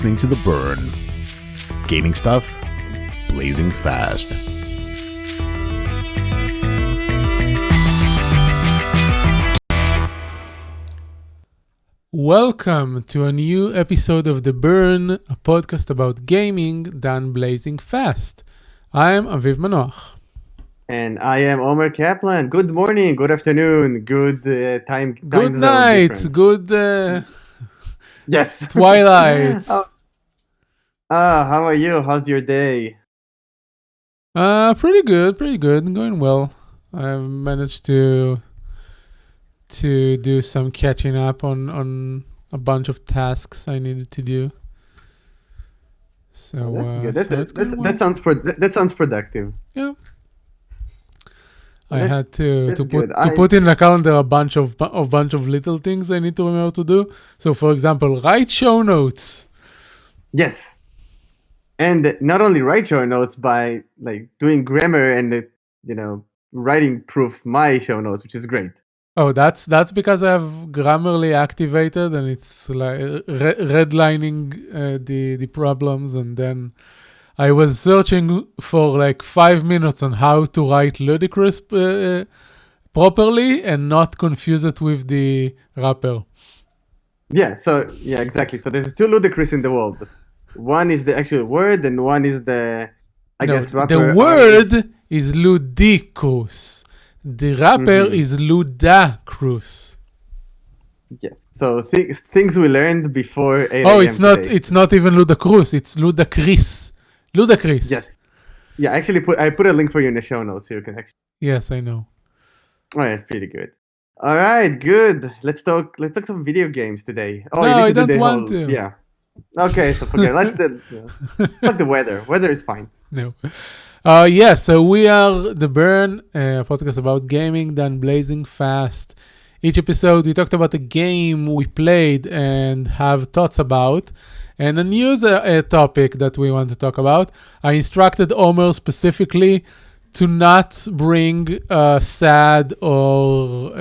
listening to The Burn. Gaming stuff, blazing fast. Welcome to a new episode of The Burn, a podcast about gaming done blazing fast. I am Aviv Manoach. And I am Omer Kaplan. Good morning, good afternoon, good time Good zone night, difference. good Yes. twilight. how are you? How's your day? Pretty good, going well. I've managed to do some catching up on a bunch of tasks I needed to do. So That's good. it's going well. That sounds productive. Yeah. I That's- had to that's put good. put in the calendar a bunch of little things I need to remember to do. So, for example, write show notes. Yes. And not only write show notes by like doing grammar and writing proof my show notes, which is great. Oh, that's because I have Grammarly activated and it's like redlining the problems, and then I was searching for like 5 minutes on how to write ludicrous properly and not confuse it with the rapper. Yeah, exactly. So there's two ludicrous in the world. One is the actual word, and one is the, rapper. The word is ludicrous. The rapper is ludacrous. Yes. So things we learned before 8 Oh, a.m. it's not even ludacrous. It's ludacris. Ludacris. Yes. Yeah, actually, I put a link for you in the show notes so you can actually. Yes, I know. Oh, yeah, it's pretty good. All right, good. Let's talk some video games today. Oh, No, you need I to do don't the want whole, to. Yeah. Okay, so forget. Let's talk the weather. Weather is fine. No. So we are The Burn, a podcast about gaming done blazing fast. Each episode we talked about a game we played and have thoughts about, and a news topic that we want to talk about. I instructed Omer specifically to not bring sad or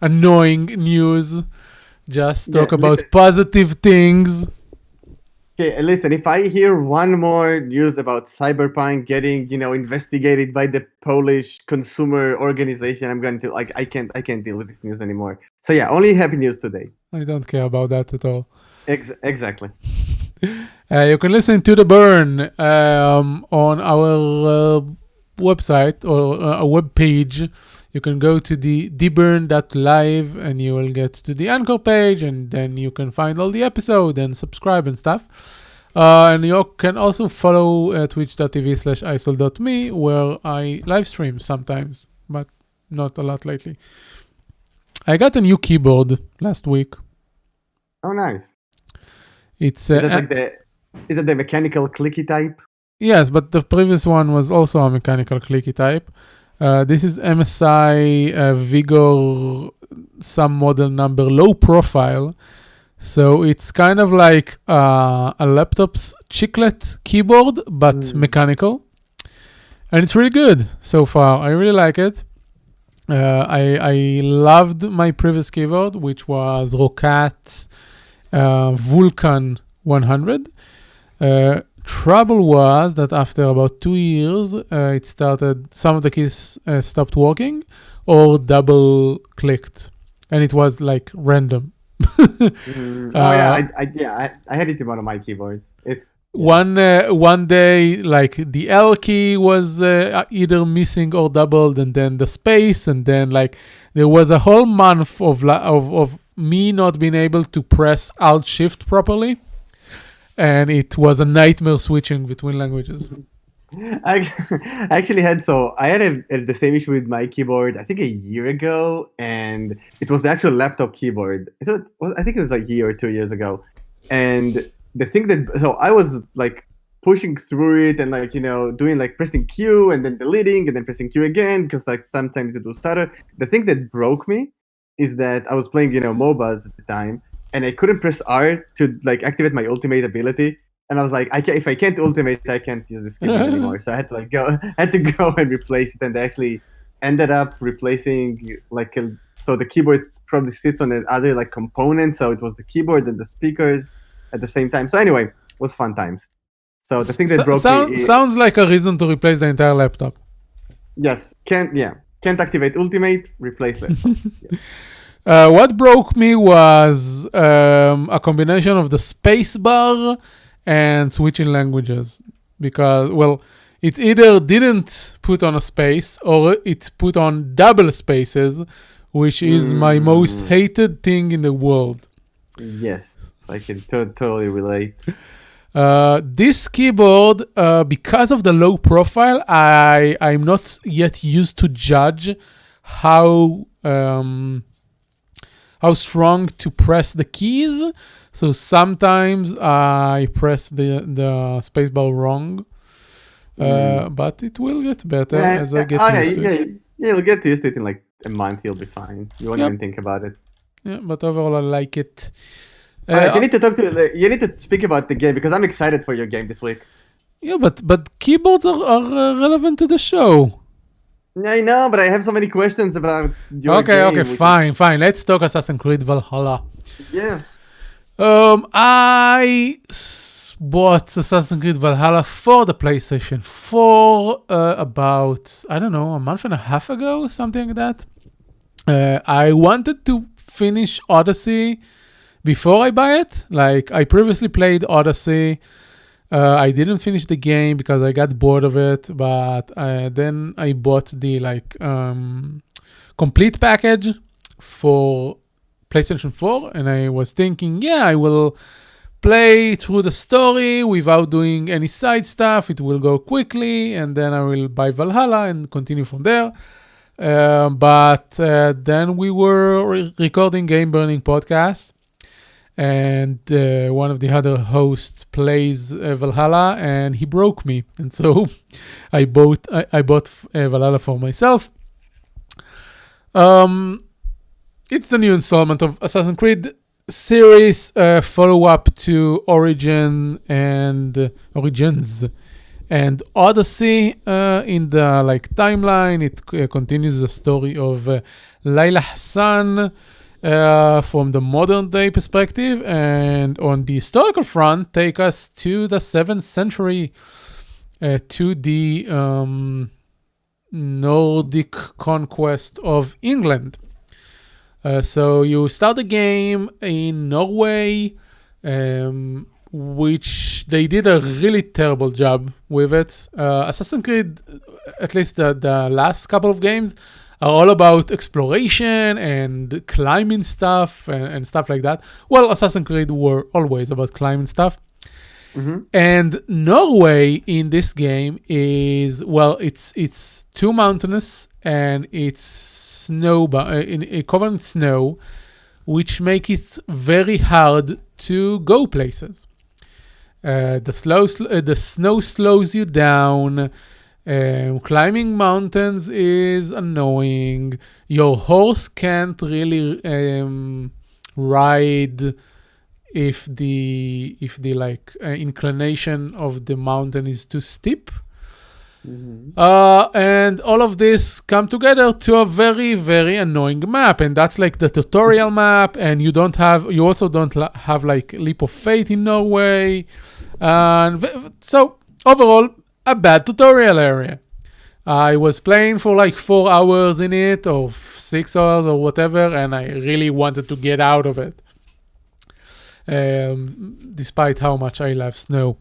annoying news. Just talk about positive things. Okay, listen, if I hear one more news about Cyberpunk getting, investigated by the Polish consumer organization, I'm going to I can't deal with this news anymore. So yeah, only happy news today. I don't care about that at all. Exactly. You can listen to The Burn on our website or a web page. You can go to the theburn.live and you will get to the Anchor page, and then you can find all the episode and subscribe and stuff. And you can also follow twitch.tv/icel.me, where I live stream sometimes, but not a lot lately. I got a new keyboard last week. Oh, nice. It's Is it the mechanical clicky type? Yes, but the previous one was also a mechanical clicky type. This is MSI Vigor, some model number, low profile. So it's kind of like a laptop's chiclet keyboard, but mechanical. And it's really good so far. I really like it. I loved my previous keyboard, which was Rocat Vulcan 100. Trouble was that after about 2 years, some of the keys stopped working or double clicked, and it was like random. I had it in one of my keyboards. It's one day, like the L key was either missing or doubled, and then the space, and then like there was a whole month of me not being able to press Alt Shift properly. And it was a nightmare switching between languages. I actually had the same issue with my keyboard, I think a year ago, and it was the actual laptop keyboard. I think it was like a year or 2 years ago. And the thing so I was like pushing through it and like, doing like pressing Q and then deleting and then pressing Q again, because like sometimes it will stutter. The thing that broke me is that I was playing, MOBAs at the time, and I couldn't press R to like activate my ultimate ability. And I was like, if I can't ultimate, I can't use this keyboard anymore. So I had to go and replace it. And they actually ended up replacing so the keyboard probably sits on another like component. So it was the keyboard and the speakers. at the same time. So anyway, it was fun times. So the thing that broke me sounds like a reason to replace the entire laptop. Yes, can't activate Ultimate, replace laptop. What broke me was a combination of the space bar and switching languages. Because, well, it either didn't put on a space or it put on double spaces, which is my most hated thing in the world. Yes, I can totally relate. This keyboard, because of the low profile, I'm not yet used to judge how strong to press the keys. So sometimes I press the spacebar wrong. But it will get better as I get used to it. Yeah, you'll get used to it in like a month. You'll be fine. You won't even think about it. Yeah, but overall I like it. You need to you need to speak about the game because I'm excited for your game this week. Yeah, but keyboards are relevant to the show. I know, but I have so many questions about your game. Okay, fine. Let's talk Assassin's Creed Valhalla. Yes. I bought Assassin's Creed Valhalla for the PlayStation 4 about, I don't know, a month and a half ago, something like that. I wanted to finish Odyssey before I buy it. Like, I previously played Odyssey. I didn't finish the game because I got bored of it, but then I bought the complete package for PlayStation 4, and I was thinking, I will play through the story without doing any side stuff. It will go quickly, and then I will buy Valhalla and continue from there. But then we were recording Game Burning podcast, and one of the other hosts plays Valhalla, and he broke me, and so I bought Valhalla for myself. It's the new installment of Assassin's Creed series, follow-up to Origins and Odyssey. In the timeline, it continues the story of Layla Hassan from the modern day perspective, and on the historical front, take us to the 7th century, to the Nordic conquest of England. So you start the game in Norway, which they did a really terrible job with it. Assassin's Creed, at least the last couple of games, are all about exploration and climbing stuff and stuff like that. Well, Assassin's Creed were always about climbing stuff. Mm-hmm. And Norway in this game is, it's too mountainous and it's covered in snow, which make it very hard to go places. The snow slows you down. Climbing mountains is annoying. Your horse can't really ride if the inclination of the mountain is too steep. Mm-hmm. And all of this come together to a very, very annoying map, and that's like the tutorial map. And you also don't have leap of faith in Norway, and so overall a bad tutorial area. I was playing for 4 hours in it, or 6 hours, or whatever, and I really wanted to get out of it, despite how much I love snow.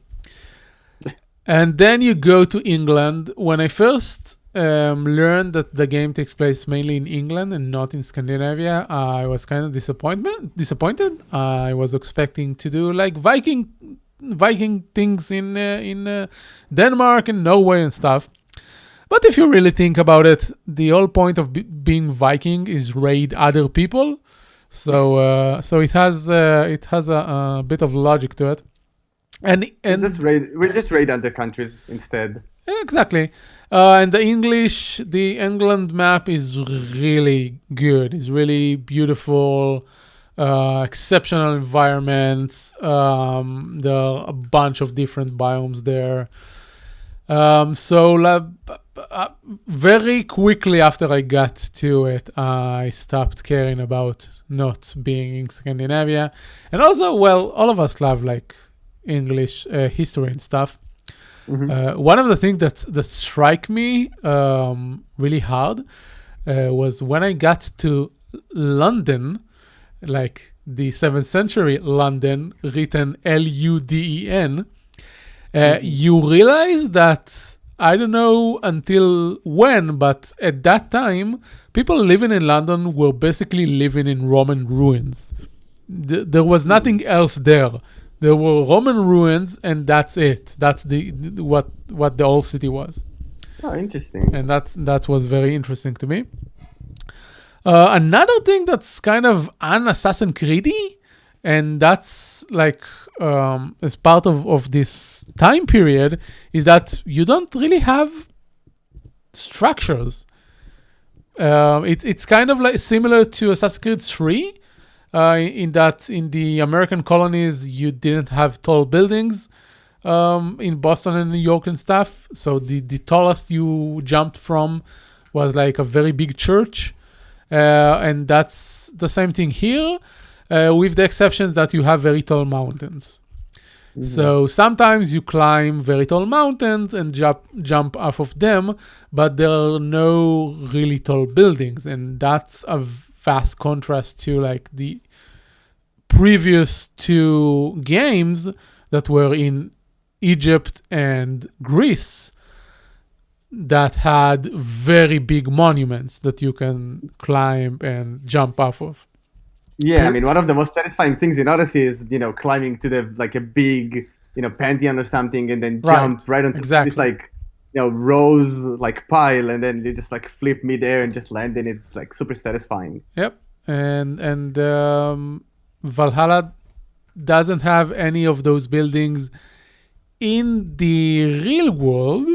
And then you go to England. When I first learned that the game takes place mainly in England and not in Scandinavia, I was kind of disappointed. I was expecting to do Viking things in Denmark and Norway and stuff. But if you really think about it, the whole point of being Viking is raid other people. So it has a bit of logic to it. And we just raid other countries instead. Exactly. And the England map is really good. It's really beautiful, exceptional environments. There are a bunch of different biomes there. So very quickly after I got to it, I stopped caring about not being in Scandinavia. And also, well, all of us love like English history and stuff. One of the things that strike me really hard was when I got to London, like the 7th century London, written Luden. You realize that, I don't know until when, but at that time, people living in London were basically living in Roman ruins. There was nothing else there. There were Roman ruins, and that's it. That's what the old city was. Oh, interesting. And that was very interesting to me. Another thing that's kind of un-Assassin's Creed-y, and that's like as part of this time period, is that you don't really have structures. It's kind of like similar to Assassin's Creed 3, in that in the American colonies you didn't have tall buildings in Boston and New York and stuff. So the tallest you jumped from was like a very big church, and that's the same thing here. With the exceptions that you have very tall mountains. So sometimes you climb very tall mountains and jump off of them, but there are no really tall buildings. And that's a vast contrast to like the previous two games that were in Egypt and Greece that had very big monuments that you can climb and jump off of. Yeah, I mean, one of the most satisfying things in Odyssey is, climbing to the like a big, pantheon or something, and then jump right onto this like, rose like pile, and then you just like flip midair and just land, and it's like super satisfying. Yep, and Valhalla doesn't have any of those buildings in the real world.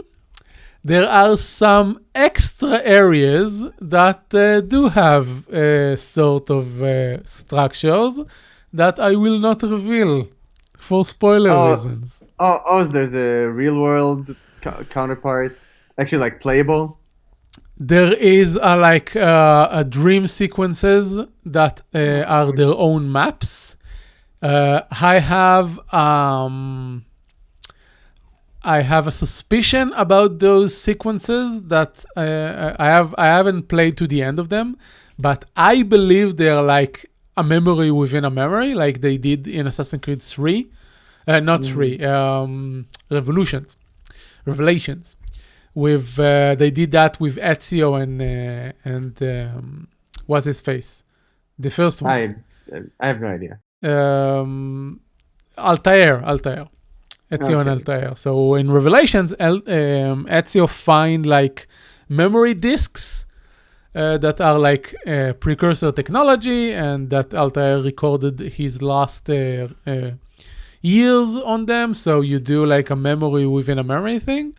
There are some extra areas that do have sort of structures that I will not reveal for spoiler reasons. There's a real world counterpart, actually like playable. There is a dream sequences that are their own maps. I have a suspicion about those sequences that I haven't played to the end of them, but I believe they're like a memory within a memory, like they did in Assassin's Creed 3, Revelations. With they did that with Ezio and what's his face, the first one. I have no idea. Altair. Ezio and Altair. So in Revelations, Ezio find like memory disks that are like precursor technology, and that Altair recorded his last years on them. So you do like a memory within a memory thing,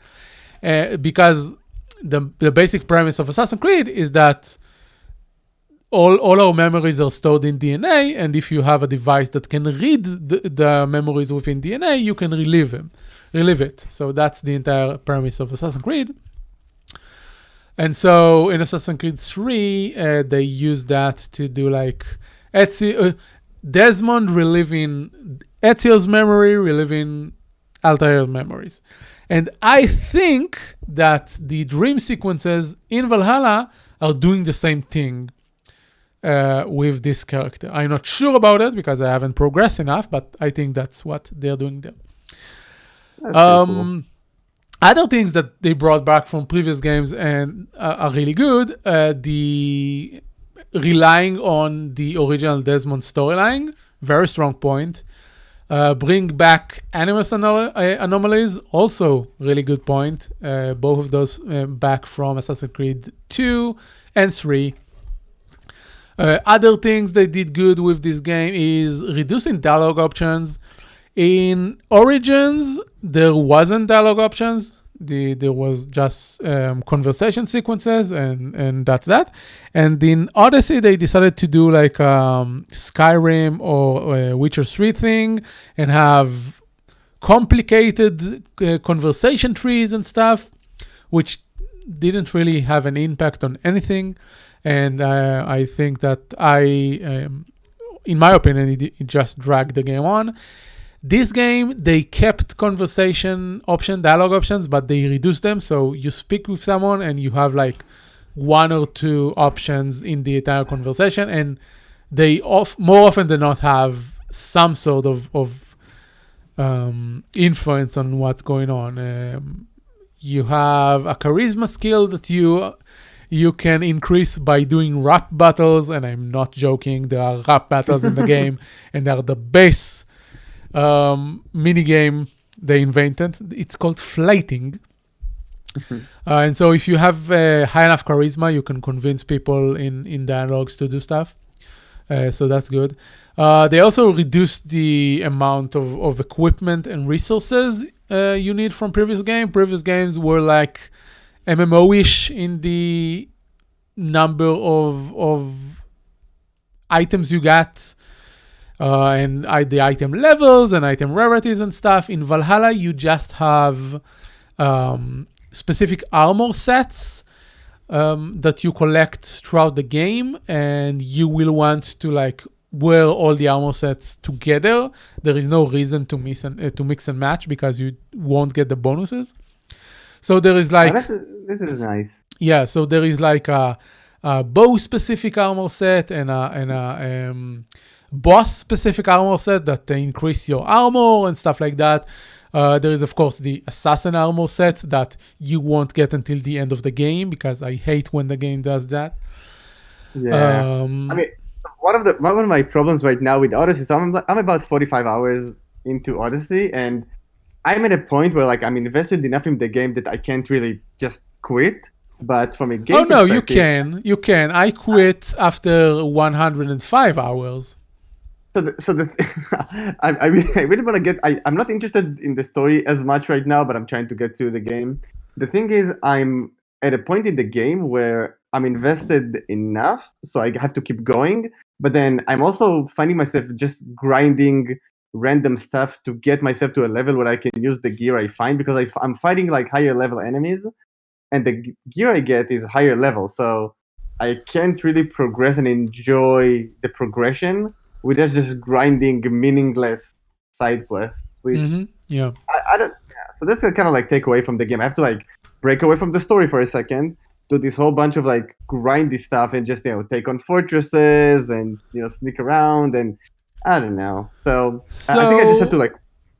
because the basic premise of Assassin's Creed is that all our memories are stored in DNA, and if you have a device that can read the memories within DNA, you can relive it. So that's the entire premise of Assassin's Creed. And so in Assassin's Creed 3, they use that to do like Desmond reliving Ezio's memory, reliving Altair's memories. And I think that the dream sequences in Valhalla are doing the same thing with this character. I'm not sure about it because I haven't progressed enough, but I think that's what they're doing there. That's cool. Other things that they brought back from previous games and are really good, the relying on the original Desmond storyline, very strong point. Bring back animus anomalies, also really good point. Both of those back from Assassin's Creed 2 and 3. Other things they did good with this game is reducing dialogue options. In Origins, there wasn't dialogue options. There was just conversation sequences, and that's that. And in Odyssey, they decided to do like Skyrim or Witcher 3 thing and have complicated conversation trees and stuff, which didn't really have an impact on anything. And I think that in my opinion, it just dragged the game on. This game, they kept dialogue options, but they reduced them. So you speak with someone and you have like one or two options in the entire conversation. And they more often than not have some sort of influence on what's going on. You have a charisma skill that you can increase by doing rap battles, and I'm not joking. There are rap battles in the game, and they're the best mini game they invented. It's called flighting. And so if you have high enough charisma, you can convince people in dialogues to do stuff. So that's good. They also reduced the amount of equipment and resources you need from previous game. Previous games were like MMO-ish in the number of items you got, and the item levels and item rarities and stuff. In Valhalla, you just have specific armor sets that you collect throughout the game, and you will want to like wear all the armor sets together. There is no reason to mix and match because you won't get the bonuses. So there is like this is nice. Yeah, so there is like a bow specific armor set and a boss specific armor set that increase your armor and stuff like that. There is of course the assassin armor set that you won't get until the end of the game, because I hate when the game does that. Yeah, I mean, one of my problems right now with Odyssey, so I'm about 45 hours into Odyssey, and I'm at a point where like I'm invested enough in the game that I can't really just quit. But from a game Oh no, you can. I quit after 105 hours. I really want to get. I'm not interested in the story as much right now, but I'm trying to get through the game. The thing is, I'm at a point in the game where I'm invested enough, so I have to keep going. But then I'm also finding myself just grinding random stuff to get myself to a level where I can use the gear I find, because I'm fighting like higher level enemies, and the gear I get is higher level, so I can't really progress and enjoy the progression without just grinding meaningless side quests, which Yeah. I don't. Yeah, so that's a kind of like take away from the game. I have to like break away from the story for a second, do this whole bunch of like grindy stuff, and just take on fortresses and sneak around, and I don't know. So I think I just have to like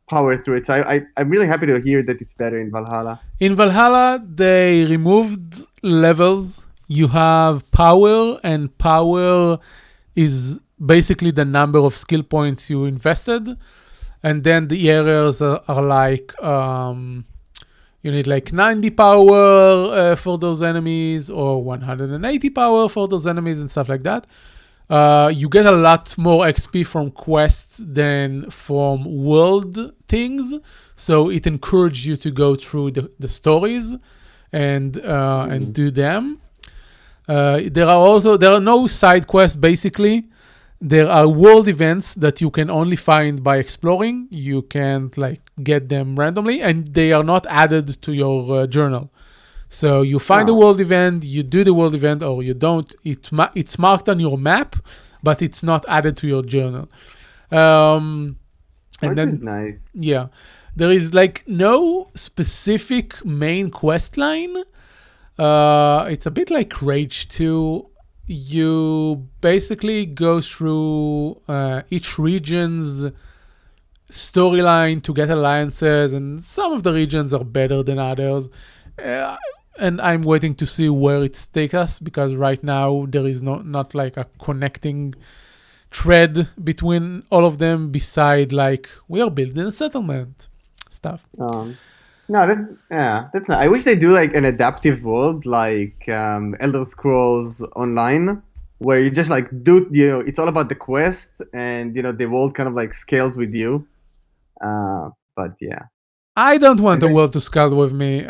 power through it. So I'm really happy to hear that it's better in Valhalla. In Valhalla, they removed levels. You have power, and power is basically the number of skill points you invested. And then the areas are like, you need like 90 power for those enemies, or 180 power for those enemies, and stuff like that. You get a lot more XP from quests than from world things, so it encourages you to go through the stories and do them. There are no side quests basically. There are world events that you can only find by exploring. You can't like get them randomly, and they are not added to your journal. So you find a world event, you do the world event, or you don't. It's marked on your map, but it's not added to your journal. Which is nice. Yeah. There is like no specific main quest line. It's a bit like Rage 2. You basically go through each region's storyline to get alliances, and some of the regions are better than others. And I'm waiting to see where it takes us, because right now there is not like a connecting thread between all of them, beside like we are building a settlement stuff. No, that's not. I wish they do like an adaptive world, like Elder Scrolls Online, where you just like do it's all about the quest, and the world kind of like scales with you. But yeah. I don't want the world to scale with me.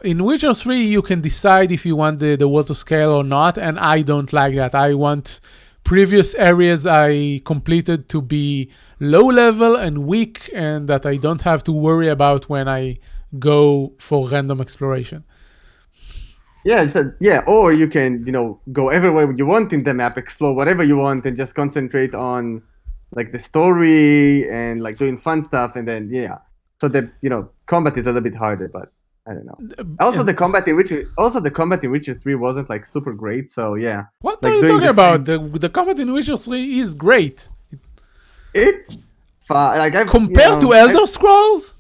In Witcher 3, you can decide if you want the world to scale or not, and I don't like that. I want previous areas I completed to be low level and weak, and that I don't have to worry about when I go for random exploration. Or you can, go everywhere you want in the map, explore whatever you want, and just concentrate on like the story and like doing fun stuff, and then So the combat is a little bit harder, but I don't know. Also, the combat in Witcher 3 wasn't like super great, so yeah. What like are you talking about? The combat in Witcher 3 is great. It's fine. Like compared to Elder Scrolls?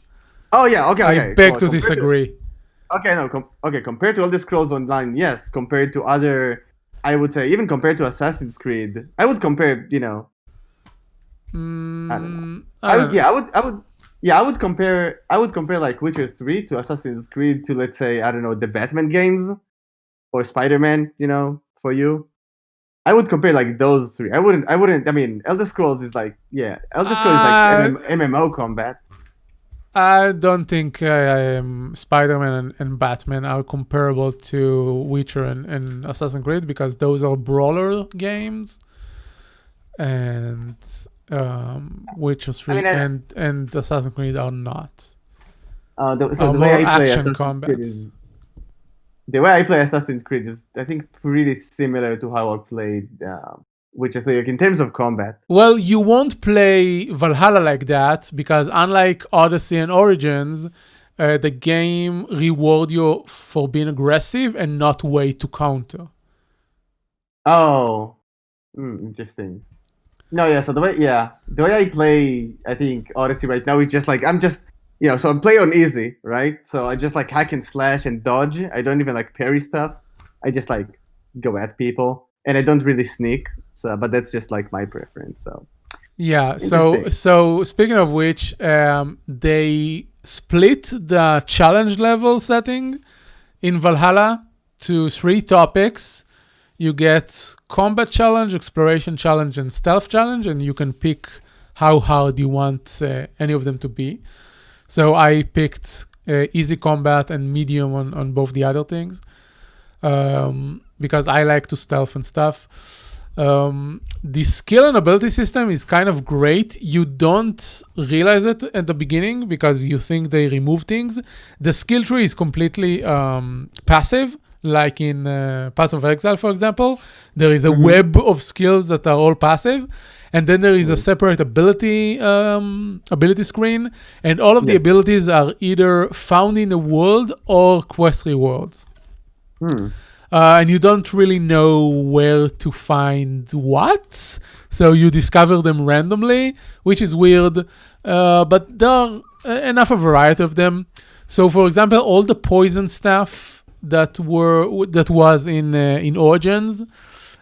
Oh yeah, okay. I beg to disagree. Compared to Elder Scrolls Online, yes. Compared to other, I would say, even compared to Assassin's Creed, I would compare. I don't know. I would compare like Witcher 3 to Assassin's Creed to, let's say, I don't know, the Batman games or Spider-Man. For you, I would compare like those three. I wouldn't. I mean, Elder Scrolls is like Elder Scrolls is like MMO combat. I don't think Spider-Man and Batman are comparable to Witcher and Assassin's Creed because those are brawler games, and Witcher 3 and Assassin's Creed are not. The way I play Assassin's Creed is, I think, pretty similar to how I played Witcher 3, like in terms of combat. Well, you won't play Valhalla like that because unlike Odyssey and Origins, the game reward you for being aggressive and not wait to counter. Oh, interesting. No, so the way I play, I think Odyssey right now is just like so I play on easy, right? So I just like hack and slash and dodge. I don't even like parry stuff. I just like go at people, and I don't really sneak. So, but that's just like my preference. So yeah. So speaking of which, they split the challenge level setting in Valhalla to 3 topics. You get combat challenge, exploration challenge, and stealth challenge, and you can pick how hard you want any of them to be. So I picked easy combat and medium on both the other things because I like to stealth and stuff. The skill and ability system is kind of great. You don't realize it at the beginning because you think they remove things. The skill tree is completely passive. Like in Path of Exile, for example, there is a web of skills that are all passive, and then there is a separate ability screen, and all of the abilities are either found in the world or quest rewards. And you don't really know where to find what, so you discover them randomly, which is weird, but there are enough a variety of them. So, for example, all the poison stuff that was in Origins,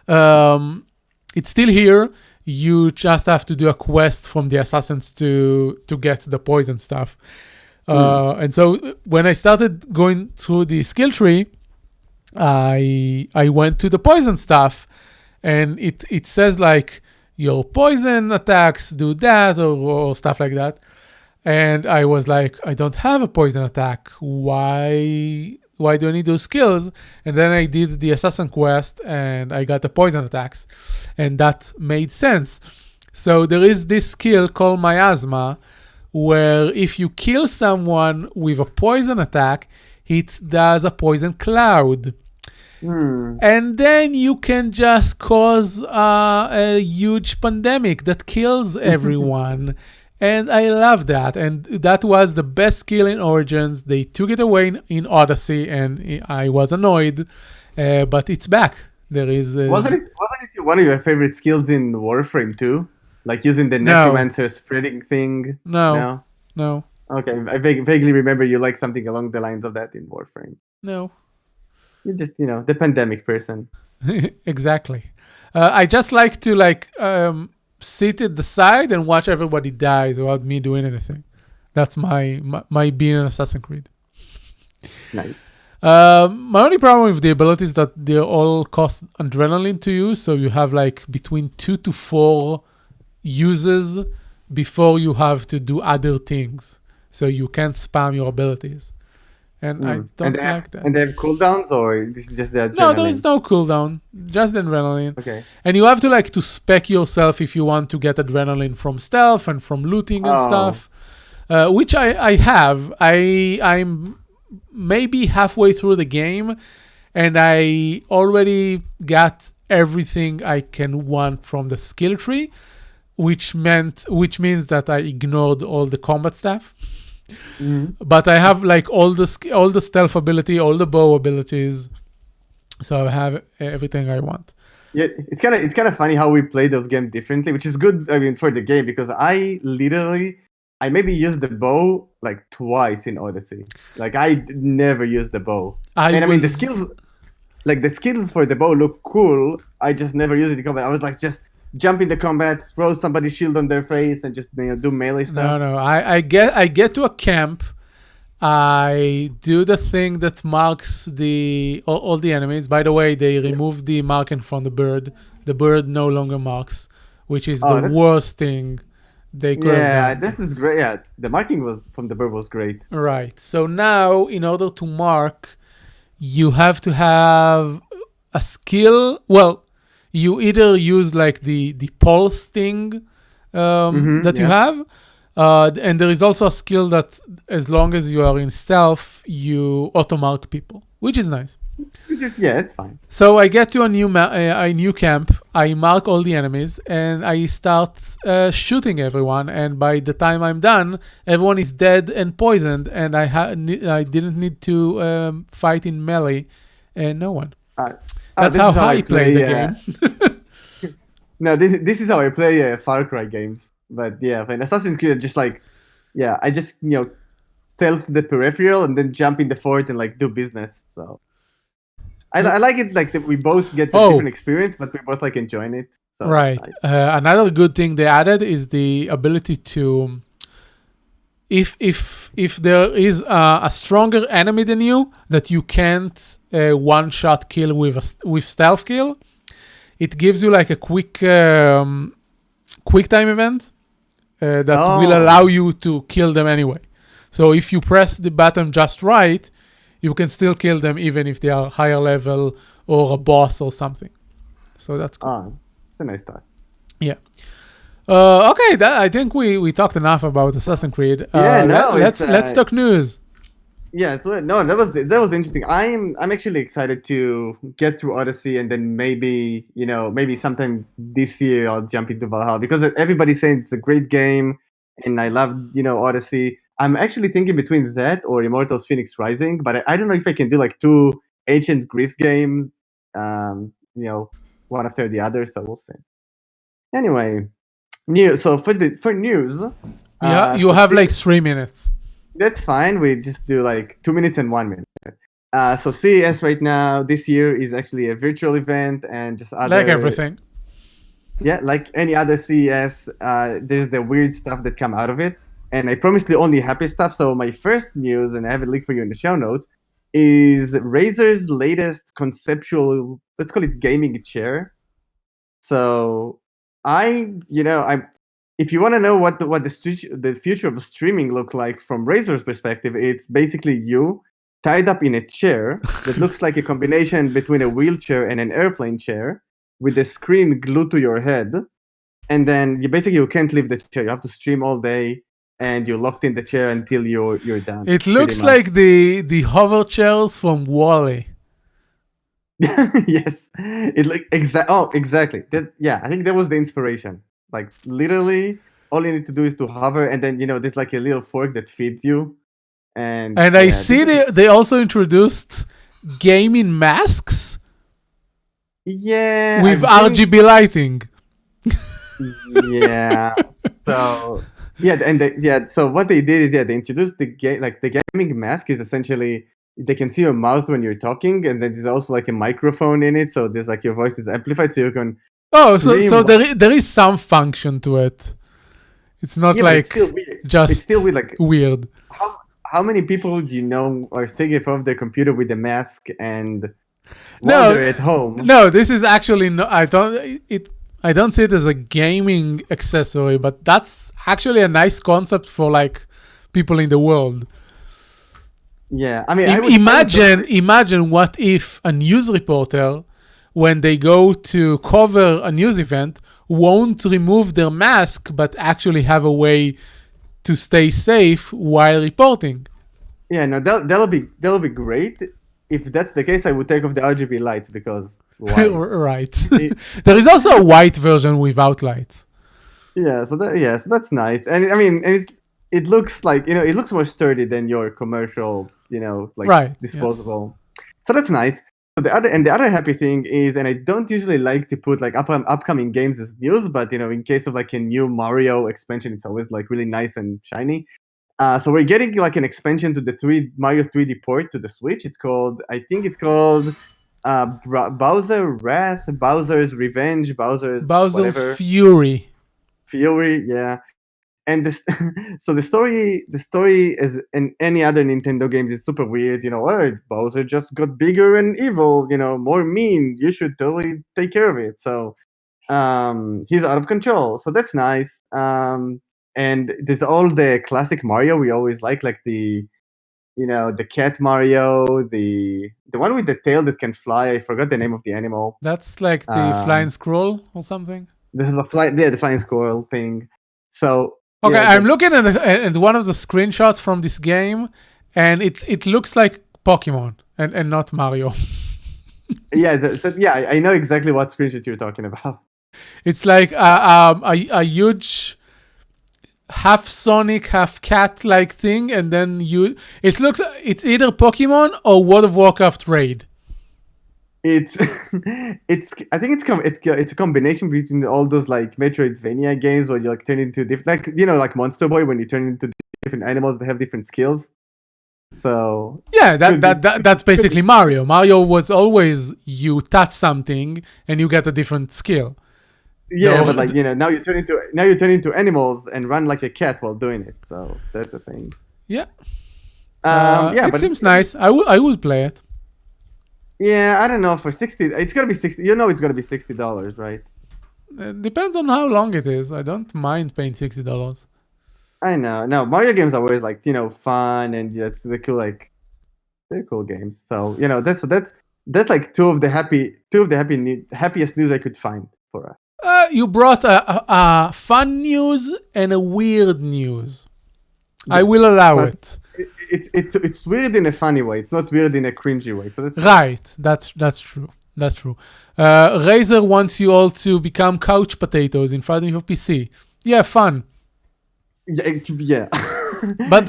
it's still here. You just have to do a quest from the assassins to get the poison stuff. And so when I started going through the skill tree, I went to the poison stuff, and it says like your poison attacks do that or stuff like that. And I was like, I don't have a poison attack. Why do I need those skills? And then I did the assassin quest and I got the poison attacks, and that made sense. So there is this skill called miasma, where if you kill someone with a poison attack, it does a poison cloud. And then you can just cause a huge pandemic that kills everyone. And I love that. And that was the best skill in Origins. They took it away in Odyssey, and I was annoyed. But it's back. There is. Wasn't it one of your favorite skills in Warframe too? Like using the necromancer spreading thing? No. Okay, I vaguely remember you like something along the lines of that in Warframe. No. You're just, the pandemic person. Exactly. I just like to sit at the side and watch everybody die without me doing anything. That's my being an Assassin's Creed. Nice. My only problem with the abilities is that they all cost adrenaline to use, so you have between 2 to 4 uses before you have to do other things, so you can't spam your abilities. And I don't like that. And they have cooldowns, or this is just the adrenaline? No, there is no cooldown, just adrenaline. Okay. And you have to spec yourself if you want to get adrenaline from stealth and from looting and stuff, which I have. I'm maybe halfway through the game, and I already got everything I can want from the skill tree, which means that I ignored all the combat stuff. But I have like all the stealth ability, all the bow abilities, so I have everything I want. Yeah, it's kind of funny how we play those games differently, which is good. I mean, for the game, because I maybe used the bow like twice in Odyssey. Like I never used the bow, I mean the skills for the bow look cool. I just never used it in combat. I was like just jump in the combat, throw somebody's shield on their face, and just do melee stuff. No, I get to a camp. I do the thing that marks all the enemies. By the way, they removed the marking from the bird. The bird no longer marks, which is the worst thing they could have done. This is great. Yeah, the marking from the bird was great. Right. So now, in order to mark, you have to have a skill. Well, you either use like the pulse thing that you have. And there is also a skill that as long as you are in stealth, you auto-mark people, which is nice. It's fine. So I get to a new camp, I mark all the enemies, and I start shooting everyone. And by the time I'm done, everyone is dead and poisoned, and I didn't need to fight in melee, and no one. That's how I play the game. No, this is how I play Far Cry games. But yeah, in Assassin's Creed, just like, I just stealth the peripheral and then jump in the fort and like do business. So I like it like that we both get a different experience, but we both like enjoying it. So right. Nice. Another good thing they added is the ability to, if there is a stronger enemy than you that you can't one-shot kill with stealth kill, it gives you like a quick time event. That will allow you to kill them anyway. So if you press the button just right, you can still kill them even if they are higher level or a boss or something. So that's cool. It's a nice thought. Yeah. Okay, I think we talked enough about Assassin's Creed. Let's talk news. Yeah, that was interesting. I'm actually excited to get through Odyssey, and then maybe sometime this year I'll jump into Valhalla, because everybody's saying it's a great game, and I love Odyssey. I'm actually thinking between that or Immortals: Phoenix Rising, but I don't know if I can do like two ancient Greece games, one after the other. So we'll see. Anyway, so for news, you have like 3 minutes. That's fine. We just do like 2 minutes and 1 minute. So CES right now, this year, is actually a virtual event, and just other... Like everything. Yeah, like any other CES, there's the weird stuff that come out of it. And I promised you only happy stuff. So my first news, and I have a link for you in the show notes, is Razer's latest conceptual, let's call it gaming chair. So if you want to know what the future of streaming look like from Razer's perspective, it's basically you tied up in a chair that looks like a combination between a wheelchair and an airplane chair, with a screen glued to your head, and then you can't leave the chair. You have to stream all day, and you're locked in the chair until you're done. It looks like the hover chairs from WALL-E. Yes, exactly. I think that was the inspiration. Like literally, all you need to do is to hover, and then there's like a little fork that feeds you. And I see they also introduced gaming masks. Yeah, with RGB lighting. Yeah. So so what they did is they introduced the gaming mask is essentially they can see your mouth when you're talking, and then there's also like a microphone in it, so there's like your voice is amplified, so you can. So there is some function to it. It's not like it's still weird. Like weird. How many people do you know are sitting in front of their computer with a mask and while they're at home? No, this is actually no. I don't see it as a gaming accessory, but that's actually a nice concept for like people in the world. Yeah, I mean, imagine what if a news reporter, when they go to cover a news event, won't remove their mask, but actually have a way to stay safe while reporting. Yeah, no, that'll be great. if that's the case, I would take off the RGB lights because why? Right. It- There is also a white version without lights. so that's nice. And I mean, and it looks like it looks more sturdy than your commercial, like Right. Yes. disposable. So that's nice. So the other happy thing is, and I don't usually like to put like upcoming games as news, but in case of like a new Mario expansion, it's always like really nice and shiny. So we're getting like an expansion to the Mario 3D port to the Switch. I think it's called Bowser Wrath, Bowser's Revenge, Bowser's whatever. Fury. Fury, yeah. And this, so the story is in any other Nintendo games is super weird. Oh, Bowser just got bigger and evil. More mean. You should totally take care of it. So, he's out of control. So that's nice. And there's all the classic Mario we always like the the cat Mario, the one with the tail that can fly. I forgot the name of the animal. That's like the flying scroll or something. This is the flying squirrel thing. So okay, I'm looking at one of the screenshots from this game, and it looks like Pokemon and not Mario. I know exactly what screenshot you're talking about. It's like a huge half Sonic, half cat like thing, and then it's either Pokemon or World of Warcraft raid. It's I think it's a combination between all those like Metroidvania games where you like turn into different like Monster Boy when you turn into different animals that have different skills. So yeah, that's basically Mario. Mario was always you touch something and you get a different skill. Yeah, but like now you turn into animals and run like a cat while doing it. So that's a thing. Yeah. But it seems nice. I would play it. Yeah, I don't know. For 60, it's gonna be 60. It's gonna be $60, right? It depends on how long it is. I don't mind paying $60. I know. No, Mario games are always like fun and they're cool games. So that's like two of the happiest news I could find for us. You brought a fun news and a weird news. I will allow it. It's weird in a funny way. It's not weird in a cringy way. So that's right. That's true. That's true. Razer wants you all to become couch potatoes in front of your PC. Yeah, fun. Yeah. But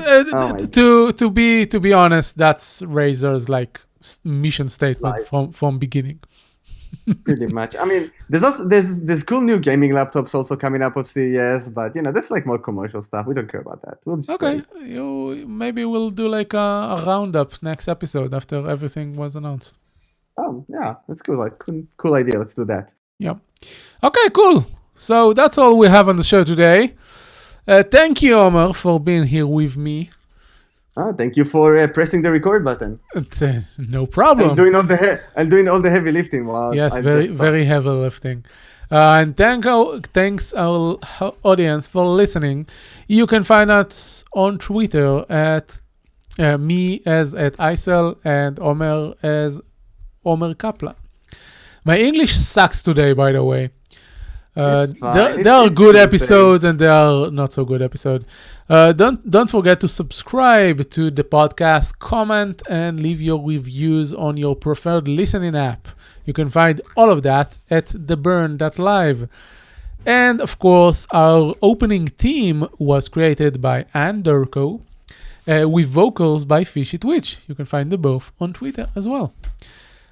to be honest, that's Razer's like mission statement from beginning. Pretty much. I mean, there's cool new gaming laptops also coming up of CES, but that's like more commercial stuff. We don't care about that. We'll just wait. Maybe we'll do like a roundup next episode after everything was announced. Oh yeah, that's cool. Like cool idea. Let's do that. Yeah. Okay, cool. So that's all we have on the show today. Thank you, Omer, for being here with me. Thank you for pressing the record button. No problem. I'm doing all the heavy lifting while very heavy lifting. And thanks our audience for listening. You can find us on Twitter at me as at Icel and Omer as Omer Kaplan. My English sucks today, by the way. There are good episodes and there are not so good episodes. Don't forget to subscribe to the podcast, comment, and leave your reviews on your preferred listening app. You can find all of that at theburn.live. And of course, our opening theme was created by Ann Durko with vocals by Fishy Twitch. You can find them both on Twitter as well.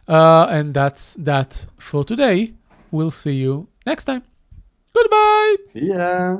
And that's that for today. We'll see you next time. Goodbye. See ya.